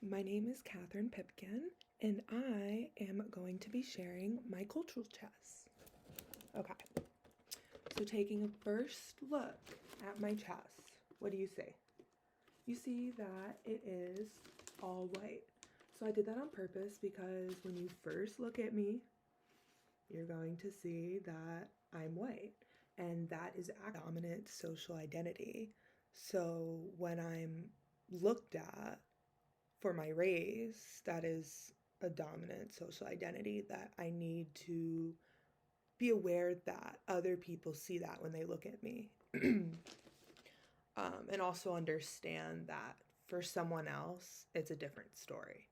my name is Catherine Pipkin, and I am going to be sharing my cultural chess. Okay, so taking a first look at my chess, what do you see? You see that it is all white. So I did that on purpose because when you first look at me, you're going to see that I'm white, and that is a dominant social identity. So when I'm looked at for my race, that is a dominant social identity that I need to be aware that other people see that when they look at me. And also understand that for someone else, it's a different story.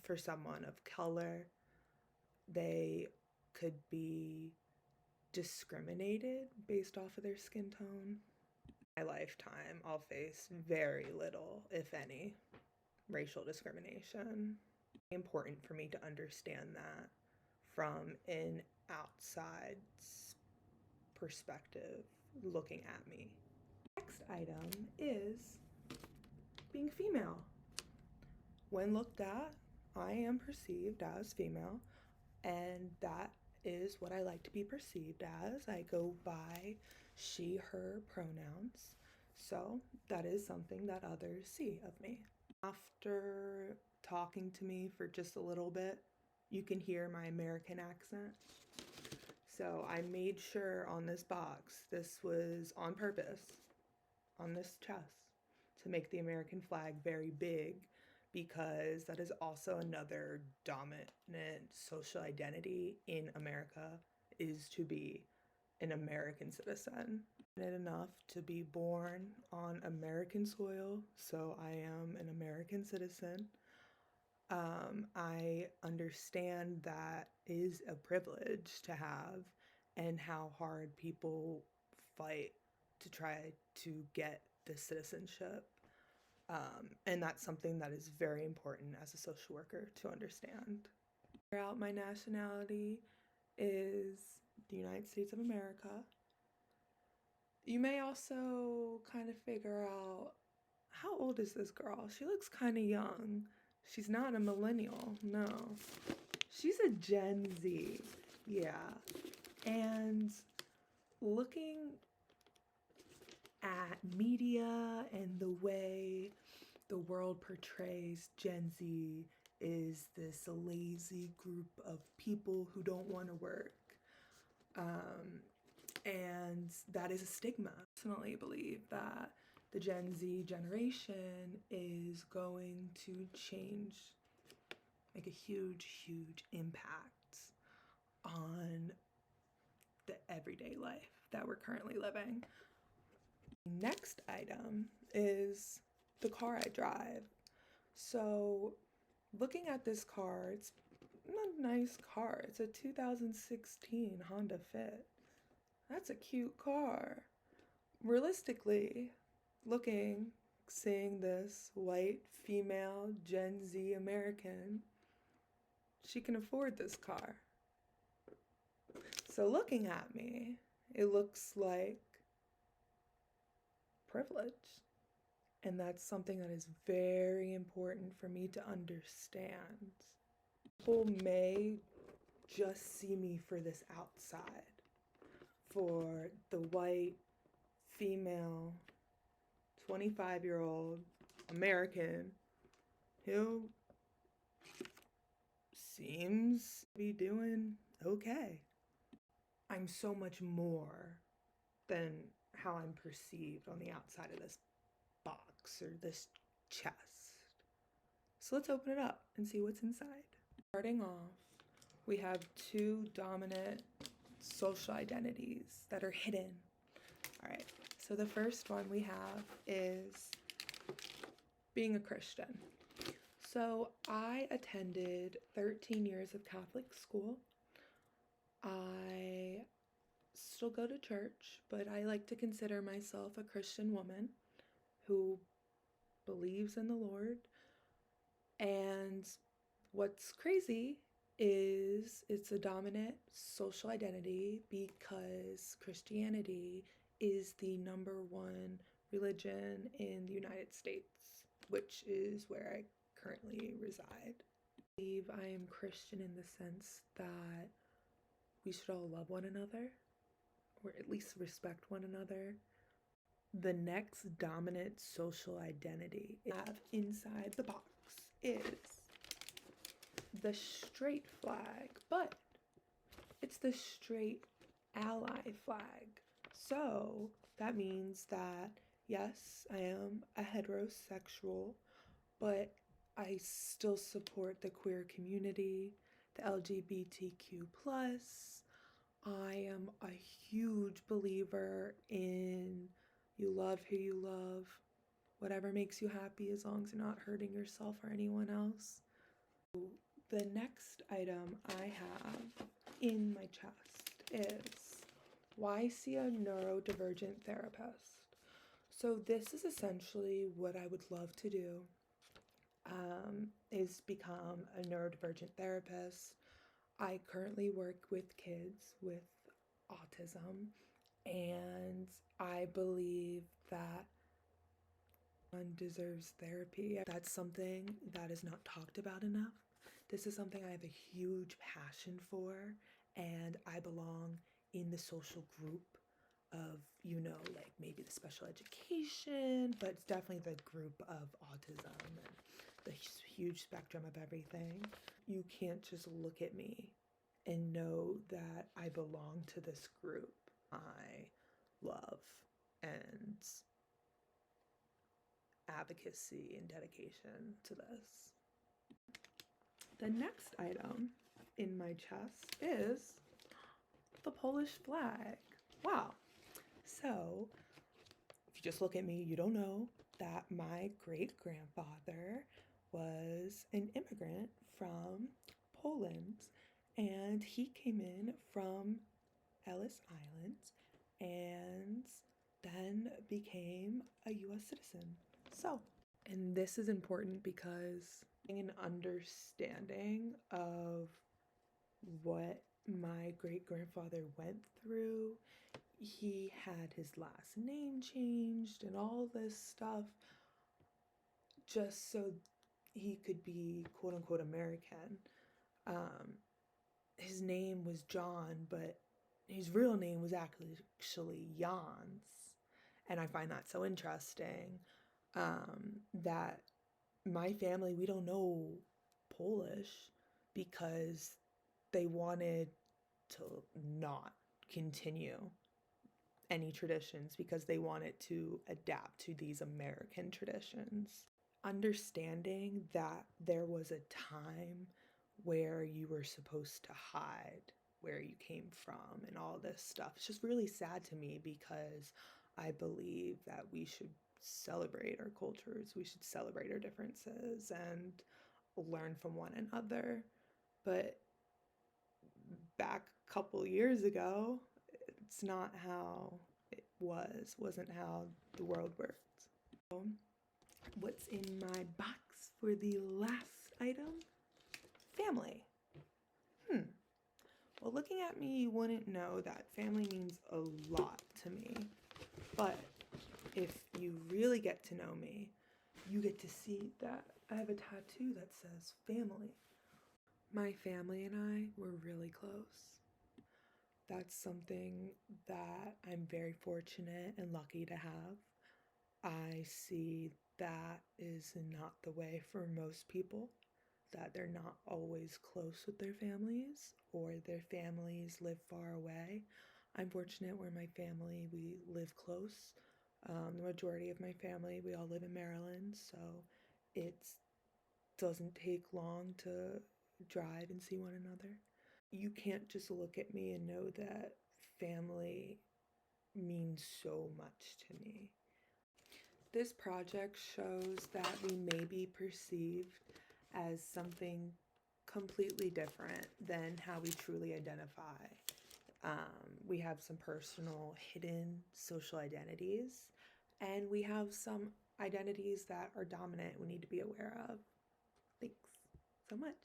For someone of color, they could be discriminated based off of their skin tone. In my lifetime, I'll face very little, if any, racial discrimination. It's important for me to understand that from an outside perspective looking at me. Next item is being female. When looked at, I am perceived as female, and that is what I like to be perceived as. I go by she, her pronouns, so that is something that others see of me. After talking to me for just a little bit, you can hear my American accent. So I made sure on this box, this was on purpose, on this chest, to make the American flag very big, because that is also another dominant social identity in America, is to be an American citizen. Enough to be born on American soil, so I am an American citizen. I understand that is a privilege to have, and how hard people fight to try to get this citizenship. And that's something that is very important as a social worker to understand. Out my nationality is the United States of America. You may also kind of figure out, how old is this girl? She looks kind of young. She's not a millennial, no. She's a Gen Z, yeah. And looking at media and the way the world portrays Gen Z is this lazy group of people who don't want to work. And that is a stigma. I personally believe that the Gen Z generation is going to change, make a huge, huge impact on the everyday life that we're currently living. Next item is the car I drive. So looking at this car, it's a nice car. It's a 2016 Honda Fit. That's a cute car. Realistically, seeing this white, female, Gen Z American, she can afford this car. So looking at me, it looks like privilege. And that's something that is very important for me to understand. People may just see me for this outside, for the white, female, 25-year-old American who seems to be doing okay. I'm so much more than how I'm perceived on the outside of this box or this chest. So let's open it up and see what's inside. Starting off, we have two dominant social identities that are hidden. All right, so the first one we have is being a Christian. So I attended 13 years of Catholic school. I still go to church, but I like to consider myself a Christian woman who believes in the Lord. And what's crazy is it's a dominant social identity because Christianity is the #1 religion in the United States. which is where I currently reside. I believe I am Christian in the sense that we should all love one another, or at least respect one another. The next dominant social identity I have inside the box is the straight flag, but it's the straight ally flag. So that means that yes, I am a heterosexual, but I still support the queer community, the LGBTQ plus. I am a huge believer in you love who you love, whatever makes you happy as long as you're not hurting yourself or anyone else. The next item I have in my chest is why see a neurodivergent therapist? So this is essentially what I would love to do, is become a neurodivergent therapist. I currently work with kids with autism, and I believe that one deserves therapy. That's something that is not talked about enough. This is something I have a huge passion for, and I belong in the social group of, like maybe the special education, but it's definitely the group of autism and the huge spectrum of everything. You can't just look at me and know that I belong to this group. I love and advocacy and dedication to this. The next item in my chest is the Polish flag. Wow. So, if you just look at me, you don't know that my great-grandfather was an immigrant from Poland, and he came in from Ellis Island and then became a US citizen. So, and this is important because an understanding of what my great-grandfather went through. He had his last name changed and all this stuff just so he could be quote unquote American. His name was John, but his real name was actually Jans. And I find that so interesting, that my family, we don't know Polish because they wanted to not continue any traditions because they wanted to adapt to these American traditions. Understanding that there was a time where you were supposed to hide where you came from and all this stuff. It's just really sad to me because I believe that we should celebrate our cultures, we should celebrate our differences and learn from one another. But back a couple years ago, it's not how it wasn't how the world worked. So, what's in my box for the last item? Family. Well, looking at me, you wouldn't know that family means a lot to me. But if you really get to know me, you get to see that I have a tattoo that says family. My family and I were really close. That's something that I'm very fortunate and lucky to have. I see that is not the way for most people, that they're not always close with their families or their families live far away. I'm fortunate where my family, we live close. The majority of my family, we all live in Maryland, so it doesn't take long to drive and see one another. You can't just look at me and know that family means so much to me. This project shows that we may be perceived as something completely different than how we truly identify. We have some personal hidden social identities, and we have some identities that are dominant we need to be aware of. Thanks so much.